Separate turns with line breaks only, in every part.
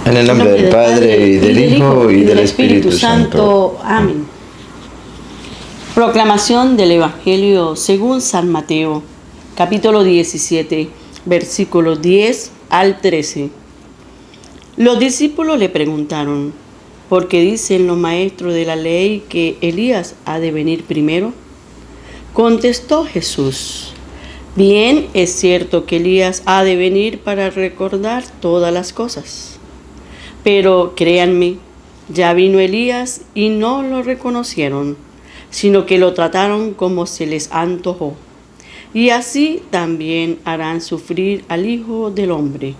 En el nombre del Padre, y del Hijo, y del Espíritu Santo.
Amén. Proclamación del Evangelio según San Mateo, capítulo 17, versículos 10 al 13. Los discípulos le preguntaron: ¿por qué dicen los maestros de la ley que Elías ha de venir primero? Contestó Jesús: bien, es cierto que Elías ha de venir para recordar todas las cosas. Pero créanme, ya vino Elías y no lo reconocieron, sino que lo trataron como se les antojó. Y así también harán sufrir al Hijo del Hombre.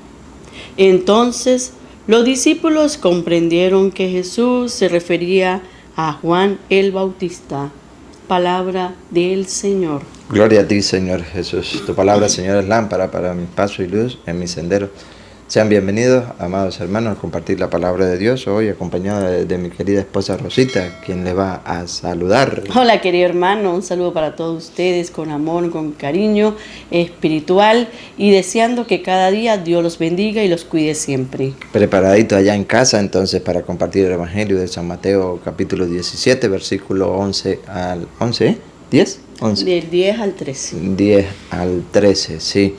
Entonces los discípulos comprendieron que Jesús se refería a Juan el Bautista. Palabra del Señor.
Gloria a ti, Señor Jesús. Tu palabra, Señor, es lámpara para mi paso y luz en mi sendero. Sean bienvenidos, amados hermanos, a compartir la palabra de Dios hoy, acompañada de mi querida esposa Rosita, quien le va a saludar.
Hola, querido hermano, un saludo para todos ustedes con amor, con cariño espiritual y deseando que cada día Dios los bendiga y los cuide siempre.
Preparadito allá en casa, entonces, para compartir el Evangelio de San Mateo, capítulo 17, versículo 11 al 11, ¿10? 11.
Del 10 al 13.
10 al 13, sí.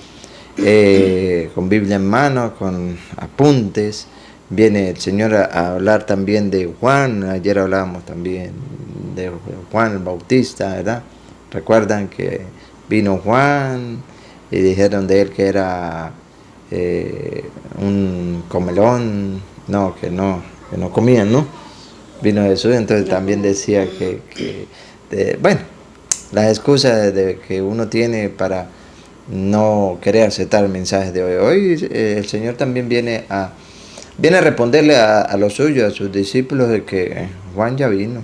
Con Biblia en mano, con apuntes. Viene el Señor a hablar también de Juan. Ayer hablábamos también de Juan el Bautista, ¿verdad? Recuerdan que vino Juan y dijeron de él que era un comelón, que no comían, ¿no? Vino Jesús, entonces también decía bueno, las excusas de que uno tiene para no querer aceptar el mensaje de hoy. Hoy el Señor también viene a responderle a los suyos, a sus discípulos, de que Juan ya vino,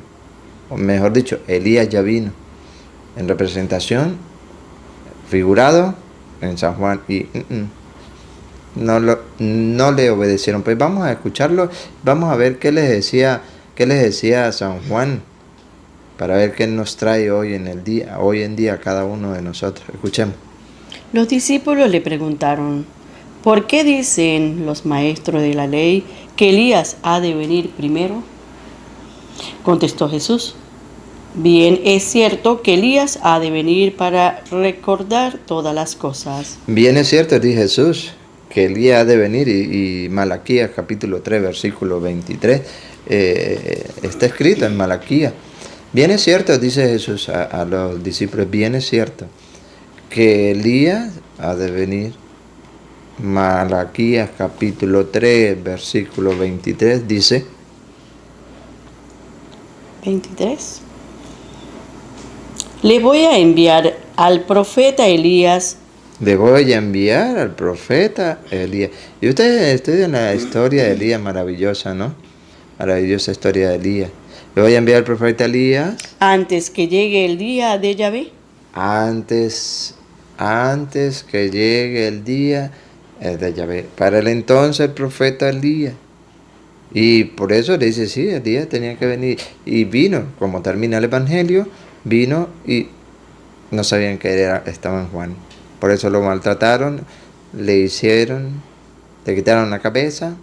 o mejor dicho, Elías ya vino, en representación, figurado en San Juan, y no le obedecieron. Pues vamos a escucharlo, vamos a ver qué les decía San Juan, para ver qué nos trae hoy en día a cada uno de nosotros. Escuchemos.
Los discípulos le preguntaron: ¿por qué dicen los maestros de la ley que Elías ha de venir primero? Contestó Jesús: bien, es cierto que Elías ha de venir para recordar todas las cosas.
Bien, es cierto, dice Jesús, que Elías ha de venir, y Malaquías capítulo 3, versículo 23, está escrito en Malaquías. Bien, es cierto, dice Jesús a los discípulos, bien es cierto que Elías ha de venir. Malaquías capítulo 3, versículo 23 dice:
23. Le voy a enviar al profeta Elías.
Le voy a enviar al profeta Elías. Y ustedes estudian la historia de Elías, maravillosa, ¿no? Maravillosa historia de Elías. Le voy a enviar al profeta Elías
Antes que llegue el día de Yahvé.
Antes que llegue el día de Yahvé. Para el entonces el profeta Elías. Y por eso le dice, sí, Elías tenía que venir. Y vino, como termina el Evangelio, vino y no sabían que estaba en Juan. Por eso lo maltrataron, le quitaron la cabeza.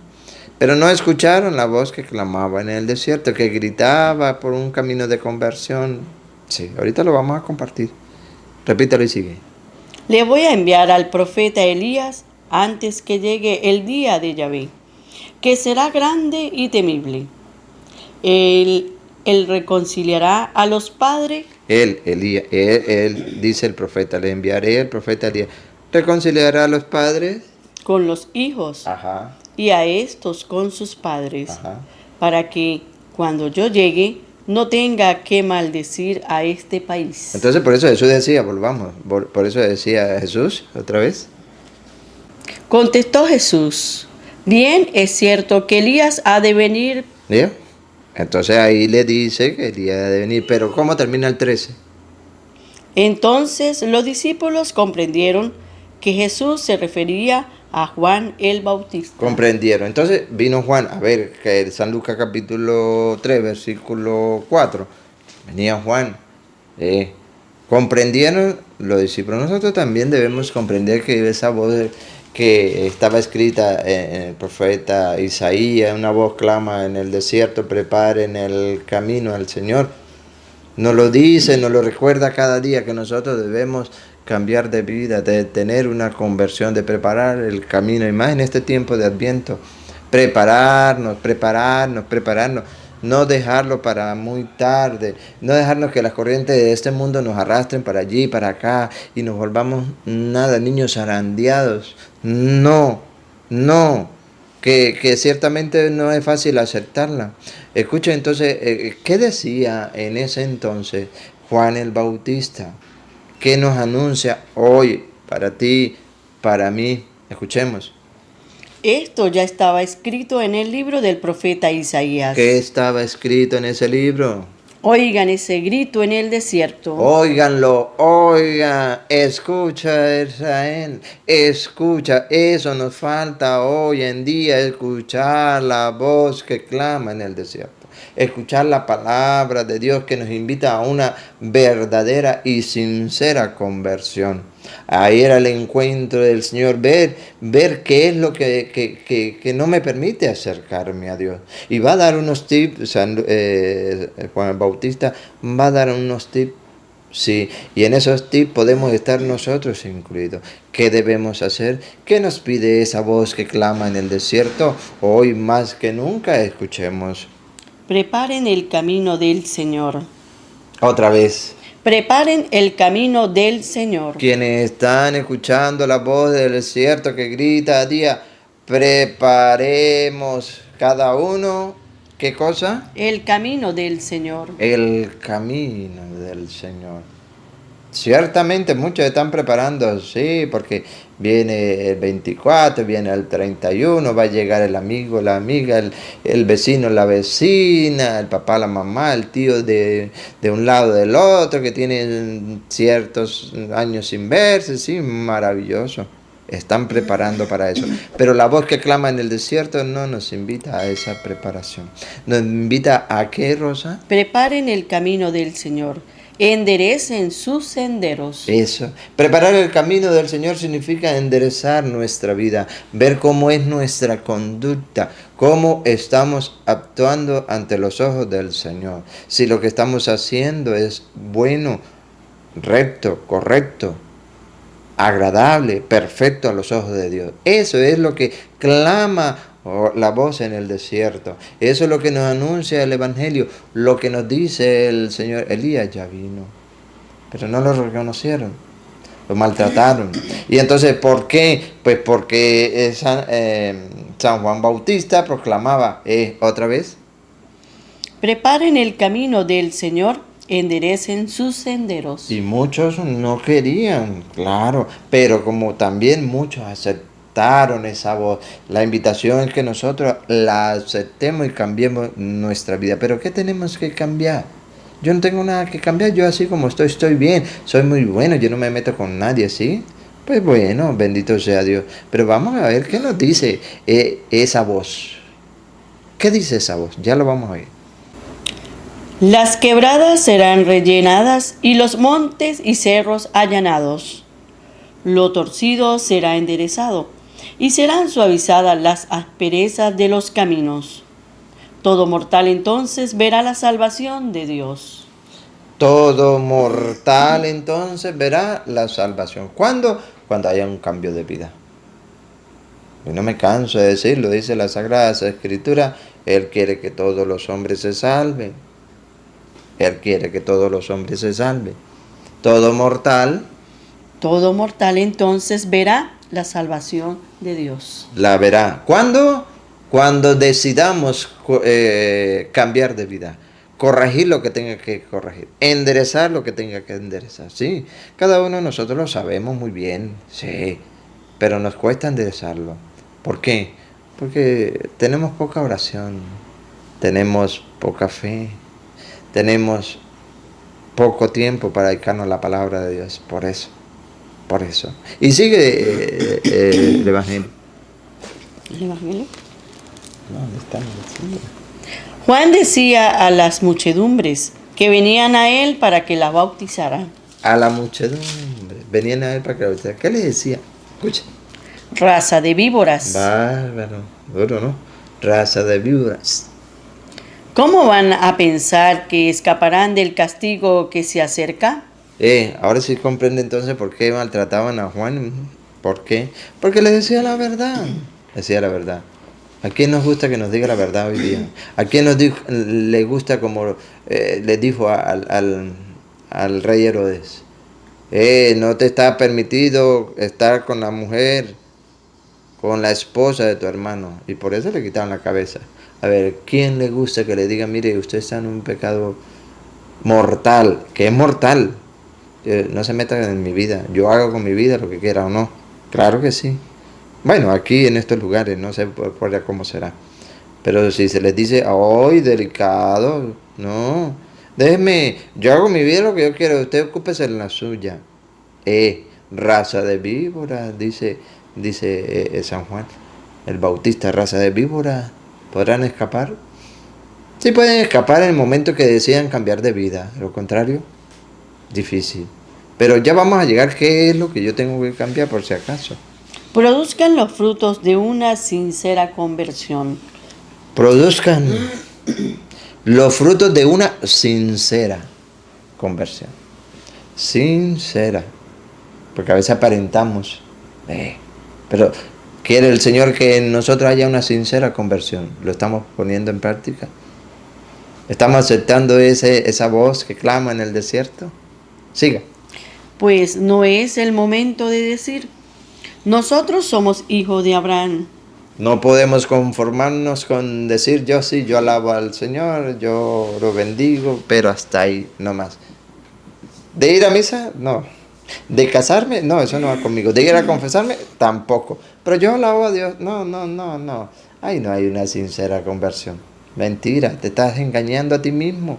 Pero no escucharon la voz que clamaba en el desierto, que gritaba por un camino de conversión. Sí, ahorita lo vamos a compartir. Repítalo y sigue.
Le voy a enviar al profeta Elías antes que llegue el día de Yahvé, que será grande y temible. Él reconciliará a los padres.
Él, dice el profeta, le enviaré el profeta Elías. Reconciliará a los padres
con los hijos.
Ajá.
Y a estos con sus padres.
Ajá.
Para que cuando yo llegue no tenga que maldecir a este país.
Entonces por eso Jesús decía, por eso decía Jesús otra vez.
Contestó Jesús: bien, es cierto que Elías ha de venir.
¿Ya? Entonces ahí le dice que Elías ha de venir, pero ¿cómo termina el 13?
Entonces los discípulos comprendieron que Jesús se refería a Juan el Bautista.
Comprendieron. Entonces vino Juan, a ver, que San Lucas capítulo 3, versículo 4. Venía Juan. Comprendieron los discípulos. Nosotros también debemos comprender que esa voz que estaba escrita en el profeta Isaías, una voz clama en el desierto, preparen el camino al Señor. Nos lo dice, nos lo recuerda cada día que nosotros debemos cambiar de vida, de tener una conversión, de preparar el camino, y más en este tiempo de Adviento, prepararnos, no dejarlo para muy tarde, no dejarnos que las corrientes de este mundo nos arrastren para allí, para acá, y nos volvamos nada, niños zarandeados. No, que ciertamente no es fácil aceptarla. Escucha entonces, ¿qué decía en ese entonces Juan el Bautista? ¿Qué nos anuncia hoy para ti, para mí? Escuchemos.
Esto ya estaba escrito en el libro del profeta Isaías.
¿Qué estaba escrito en ese libro?
Oigan ese grito en el desierto.
Óiganlo, oigan, escucha Israel, escucha, eso nos falta hoy en día, escuchar la voz que clama en el desierto. Escuchar la palabra de Dios que nos invita a una verdadera y sincera conversión. A ir al encuentro del Señor, ver qué es lo que no me permite acercarme a Dios. Y va a dar unos tips, Juan el Bautista va a dar unos tips. Sí, y en esos tips podemos estar nosotros incluidos. ¿Qué debemos hacer? ¿Qué nos pide esa voz que clama en el desierto? Hoy más que nunca escuchemos.
Preparen el camino del Señor.
Otra vez.
Preparen el camino del Señor.
Quienes están escuchando la voz del desierto que grita a día, preparemos cada uno, ¿qué cosa?
El camino del Señor.
El camino del Señor. Ciertamente muchos están preparando, sí, porque viene el 24, viene el 31, va a llegar el amigo, la amiga, el vecino, la vecina, el papá, la mamá, el tío de un lado del otro, que tienen ciertos años sin verse, sí, maravilloso. Están preparando para eso. Pero la voz que clama en el desierto no nos invita a esa preparación. Nos invita a ¿qué, Rosa?
Preparen el camino del Señor. Enderecen sus senderos.
Eso. Preparar el camino del Señor significa enderezar nuestra vida, ver cómo es nuestra conducta, cómo estamos actuando ante los ojos del Señor. Si lo que estamos haciendo es bueno, recto, correcto, agradable, perfecto a los ojos de Dios. Eso es lo que clama la voz en el desierto. Eso es lo que nos anuncia el Evangelio, lo que nos dice el Señor. Elías ya vino, pero no lo reconocieron, lo maltrataron. Y entonces, ¿por qué? Pues porque San Juan Bautista proclamaba, otra vez,
preparen el camino del Señor, enderecen sus senderos.
y muchos no querían, claro, pero como también muchos aceptaron esa voz, la invitación es que nosotros la aceptemos y cambiemos nuestra vida. Pero ¿qué tenemos que cambiar? Yo no tengo nada que cambiar, yo así como estoy bien, soy muy bueno, yo no me meto con nadie, ¿sí? Pues bueno, bendito sea Dios. Pero vamos a ver qué nos dice esa voz. ¿Qué dice esa voz? Ya lo vamos a oír.
Las quebradas serán rellenadas y los montes y cerros allanados. Lo torcido será enderezado y serán suavizadas las asperezas de los caminos. Todo mortal entonces verá la salvación de Dios.
Todo mortal entonces verá la salvación. ¿Cuándo? Cuando haya un cambio de vida. Y no me canso de decirlo, dice la Sagrada Escritura, Él quiere que todos los hombres se salven. Él quiere que todos los hombres se salven. Todo mortal
entonces verá la salvación de Dios.
la verá. ¿Cuándo? Cuando decidamos cambiar de vida. Corregir lo que tenga que corregir. Enderezar lo que tenga que enderezar. Sí, cada uno de nosotros lo sabemos muy bien. Sí, pero nos cuesta enderezarlo. ¿Por qué? Porque tenemos poca oración. Tenemos poca fe. Tenemos poco tiempo para dedicarnos a la palabra de Dios. Por eso. Y sigue el Evangelio.
¿El Evangelio?
¿Dónde está?
Juan decía a las muchedumbres que venían a él para que las bautizara.
A la muchedumbre. Venían a él para que la bautizara. ¿Qué les decía? Escucha.
raza de víboras.
Bárbaro, duro, ¿no? Raza de víboras.
¿Cómo van a pensar que escaparán del castigo que se acerca?
Ahora sí comprende entonces por qué maltrataban a Juan. ¿Por qué? Porque le decía la verdad. Decía la verdad. ¿A quién nos gusta que nos diga la verdad hoy día? ¿A quién le gusta como le dijo al rey Herodes? No te está permitido estar con la mujer, con la esposa de tu hermano. Y por eso le quitaron la cabeza. A ver, ¿quién le gusta que le diga, mire, usted está en un pecado mortal, que es mortal? No se meta en mi vida, yo hago con mi vida lo que quiera o no. Claro que sí. Bueno, aquí en estos lugares, no sé por cómo será. Pero si se les dice, ¡ay, delicado! No, déjeme, yo hago mi vida lo que yo quiero, usted ocúpese en la suya. Raza de víbora, dice San Juan, el Bautista, raza de víbora, ¿podrán escapar? Sí pueden escapar en el momento que decidan cambiar de vida, lo contrario, difícil. Pero ya vamos a llegar, ¿qué es lo que yo tengo que cambiar por si acaso?
Produzcan los frutos de una sincera conversión.
Produzcan los frutos de una sincera conversión. Sincera. Porque a veces aparentamos. Pero quiere el Señor que en nosotros haya una sincera conversión. ¿Lo estamos poniendo en práctica? ¿Estamos aceptando esa voz que clama en el desierto? Siga.
Pues no es el momento de decir, nosotros somos hijos de Abraham.
No podemos conformarnos con decir yo sí, yo alabo al Señor, yo lo bendigo, pero hasta ahí no más. ¿De ir a misa? No. ¿De casarme? No, eso no va conmigo. ¿De ir a confesarme? Tampoco. Pero yo alabo a Dios. No. Ahí no hay una sincera conversión. Mentira, te estás engañando a ti mismo,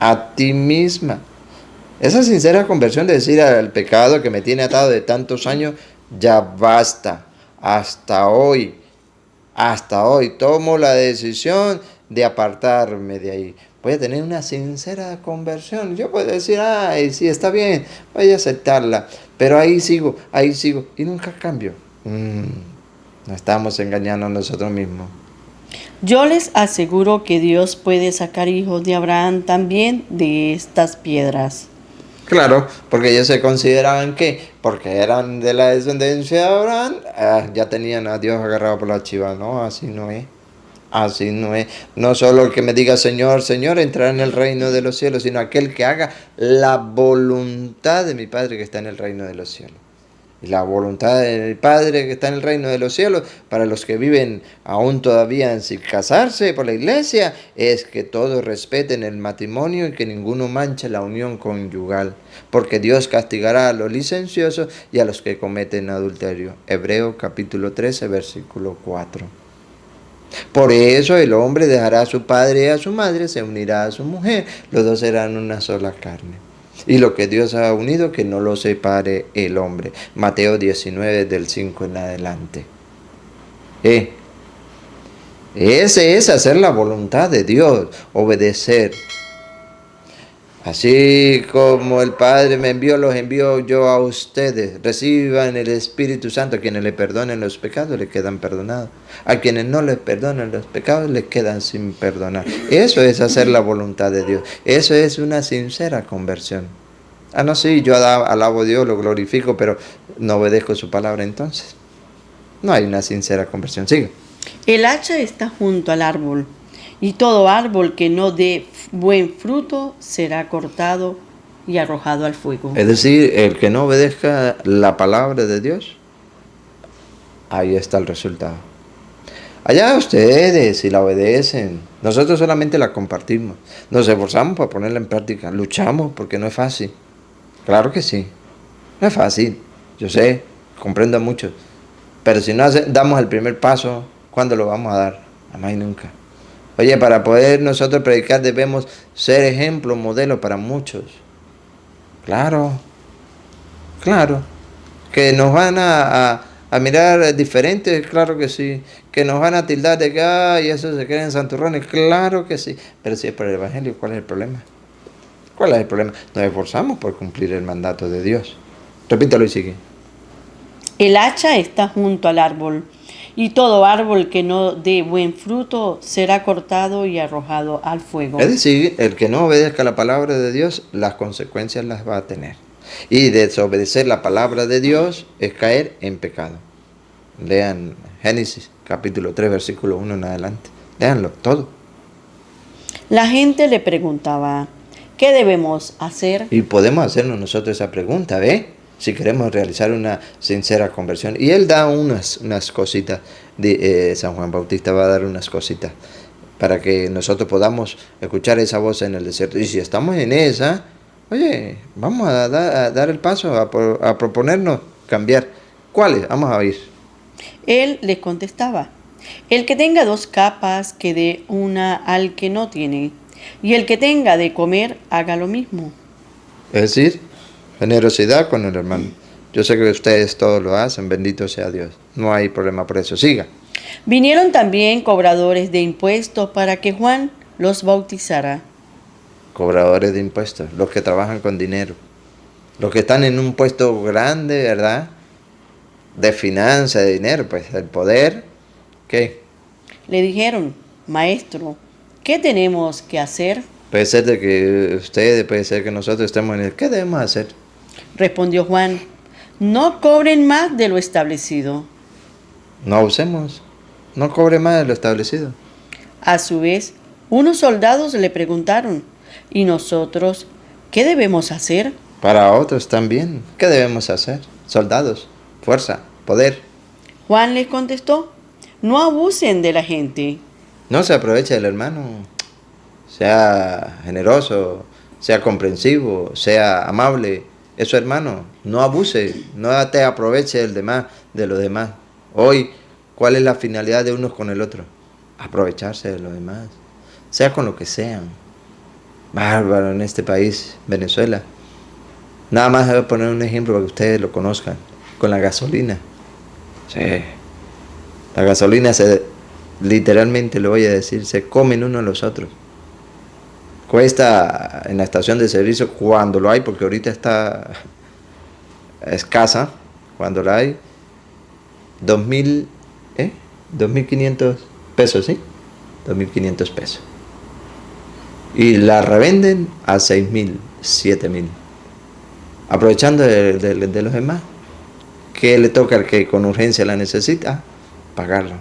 a ti misma. Esa sincera conversión de decir al pecado que me tiene atado de tantos años, ya basta, hasta hoy tomo la decisión de apartarme de ahí. Voy a tener una sincera conversión. Yo puedo decir, ay, sí, está bien, voy a aceptarla, pero ahí sigo, y nunca cambio. Nos estamos engañando a nosotros mismos.
Yo les aseguro que Dios puede sacar hijos de Abraham también de estas piedras.
Claro, porque ellos se consideraban que, porque eran de la descendencia de Abraham, ya tenían a Dios agarrado por la chiva. No, así no es. Así no es. No solo el que me diga Señor, Señor, entrará en el reino de los cielos, sino aquel que haga la voluntad de mi Padre que está en el reino de los cielos. Y la voluntad del Padre que está en el reino de los cielos, para los que viven aún todavía sin casarse por la iglesia, es que todos respeten el matrimonio y que ninguno manche la unión conyugal, porque Dios castigará a los licenciosos y a los que cometen adulterio. Hebreos capítulo 13, versículo 4. Por eso el hombre dejará a su padre y a su madre, se unirá a su mujer, los dos serán una sola carne. Y lo que Dios ha unido, que no lo separe el hombre. Mateo 19, del 5 en adelante. Ese es hacer la voluntad de Dios, obedecer. Así como el Padre me envió, los envío yo a ustedes. Reciban el Espíritu Santo. A quienes le perdonen los pecados, les quedan perdonados. A quienes no les perdonen los pecados, les quedan sin perdonar. Eso es hacer la voluntad de Dios. Eso es una sincera conversión. No, sí, yo alabo a Dios, lo glorifico, pero no obedezco su palabra entonces. No hay una sincera conversión. Sigue.
El hacha está junto al árbol, y todo árbol que no dé buen fruto será cortado y arrojado al fuego.
Es decir, el que no obedezca la palabra de Dios, ahí está el resultado. Allá ustedes, si la obedecen, nosotros solamente la compartimos. Nos esforzamos para ponerla en práctica, luchamos porque no es fácil. Claro que sí, no es fácil, yo sé, comprendo mucho. Pero si no damos el primer paso, ¿cuándo lo vamos a dar? Jamás y nunca. Oye, para poder nosotros predicar debemos ser ejemplo, modelo para muchos. Claro. Que nos van a mirar diferentes, claro que sí. Que nos van a tildar de que, y eso se creen santurrones, claro que sí. Pero si es por el Evangelio, ¿cuál es el problema? ¿Cuál es el problema? Nos esforzamos por cumplir el mandato de Dios. Repítalo y sigue.
El hacha está junto al árbol, y todo árbol que no dé buen fruto será cortado y arrojado al fuego.
Es decir, el que no obedezca la palabra de Dios, las consecuencias las va a tener. Y desobedecer la palabra de Dios es caer en pecado. Lean Génesis capítulo 3, versículo 1 en adelante. Léanlo todo.
La gente le preguntaba, ¿qué debemos hacer?
Y podemos hacernos nosotros esa pregunta, ¿ve? Si queremos realizar una sincera conversión. Y él da unas cositas, San Juan Bautista va a dar unas cositas para que nosotros podamos escuchar esa voz en el desierto. Y si estamos en esa, oye, vamos a dar el paso, a proponernos cambiar. ¿Cuáles? Vamos a oír.
Él les contestaba, el que tenga 2 capas, que dé una al que no tiene, y el que tenga de comer, haga lo mismo.
Es decir, generosidad con el hermano. Yo sé que ustedes todos lo hacen, bendito sea Dios. No hay problema por eso. Siga.
Vinieron también cobradores de impuestos para que Juan los bautizara.
Cobradores de impuestos, los que trabajan con dinero, los que están en un puesto grande, ¿verdad? De finanzas, de dinero, pues el poder. ¿Qué?
Le dijeron, maestro, ¿qué tenemos que hacer?
Puede ser de que ustedes, puede ser que nosotros estemos en el... ¿Qué debemos hacer?
Respondió Juan, no cobren más de lo establecido.
No abusemos, no cobre más de lo establecido.
A su vez, unos soldados le preguntaron, ¿y nosotros qué debemos hacer?
Para otros también, ¿qué debemos hacer? Soldados, fuerza, poder.
Juan les contestó, no abusen de la gente.
No se aproveche del hermano, sea generoso, sea comprensivo, sea amable. Es su hermano, no abuse, no te aproveche de los demás. Hoy, ¿cuál es la finalidad de unos con el otro? Aprovecharse de los demás, sea con lo que sean. Bárbaro en este país, Venezuela. Nada más voy a poner un ejemplo para que ustedes lo conozcan, con la gasolina. Sí. La gasolina literalmente lo voy a decir, se comen unos a los otros. Cuesta en la estación de servicio cuando lo hay, porque ahorita está escasa, cuando la hay, 2.500 pesos, ¿sí? 2.500 pesos. Y la revenden a 6.000, 7.000. Aprovechando de los demás. ¿Qué le toca al que con urgencia la necesita? Pagarlo.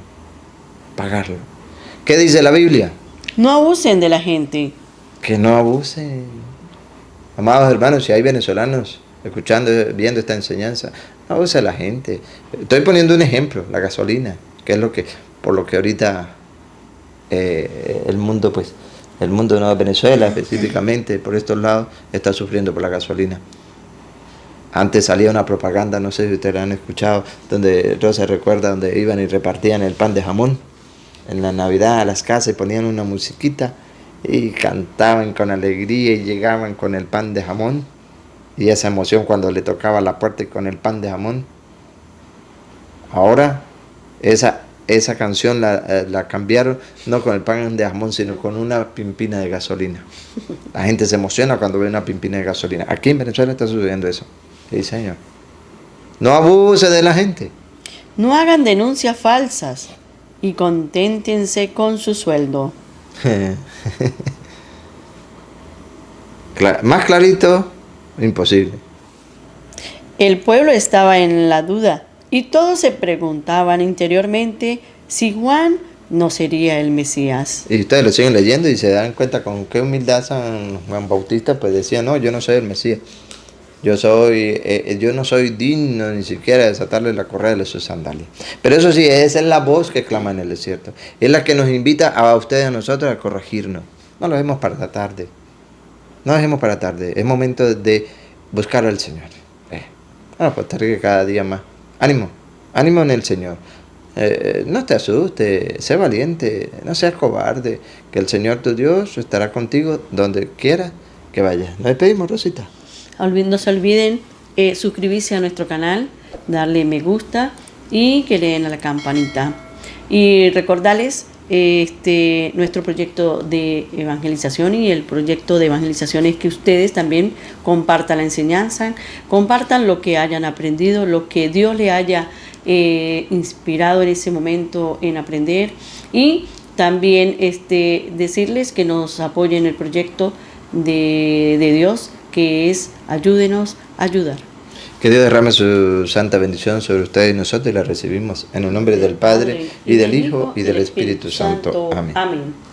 ¿Qué dice la Biblia?
No abusen de la gente.
Que no abusen. Amados hermanos, si hay venezolanos escuchando, viendo esta enseñanza, no abuse de la gente. Estoy poniendo un ejemplo, la gasolina, que es por lo que ahorita el mundo no, Venezuela específicamente, por estos lados, está sufriendo por la gasolina. Antes salía una propaganda, no sé si ustedes la han escuchado, donde Rosa recuerda, donde iban y repartían el pan de jamón en la Navidad a las casas y ponían una musiquita y cantaban con alegría y llegaban con el pan de jamón, y esa emoción cuando le tocaba la puerta con el pan de jamón. Ahora esa canción la cambiaron no con el pan de jamón, sino con una pimpina de gasolina. La gente se emociona cuando ve una pimpina de gasolina. Aquí en Venezuela está sucediendo eso. Sí, señor. No abuse de la gente.
No hagan denuncias falsas y conténtense con su sueldo.
Más clarito, imposible.
El pueblo estaba en la duda y todos se preguntaban interiormente si Juan no sería el Mesías.
Y ustedes lo siguen leyendo y se dan cuenta con qué humildad San Juan Bautista pues decía, no, yo no soy el Mesías. Yo no soy digno ni siquiera de desatarle la correa de sus sandalias. Pero eso sí, esa es la voz que clama en el desierto. Es la que nos invita a ustedes, a nosotros, a corregirnos. No lo dejemos para tarde. No lo dejemos para tarde. Es momento de buscar al Señor. Bueno, pues que cada día más. Ánimo en el Señor. No te asustes, sé valiente, no seas cobarde. Que el Señor tu Dios estará contigo donde quiera que vayas. Nos despedimos, Rosita.
No se olviden suscribirse a nuestro canal, darle me gusta y que le den a la campanita. Y recordarles nuestro proyecto de evangelización, y el proyecto de evangelización es que ustedes también compartan la enseñanza, compartan lo que hayan aprendido, lo que Dios le haya inspirado en ese momento en aprender, y también decirles que nos apoyen el proyecto de Dios, que es Ayúdenos a ayudar.
Que Dios derrame su santa bendición sobre ustedes y nosotros, y la recibimos en el nombre del Padre, y del Hijo, y del Espíritu Santo. Amén.
Amén.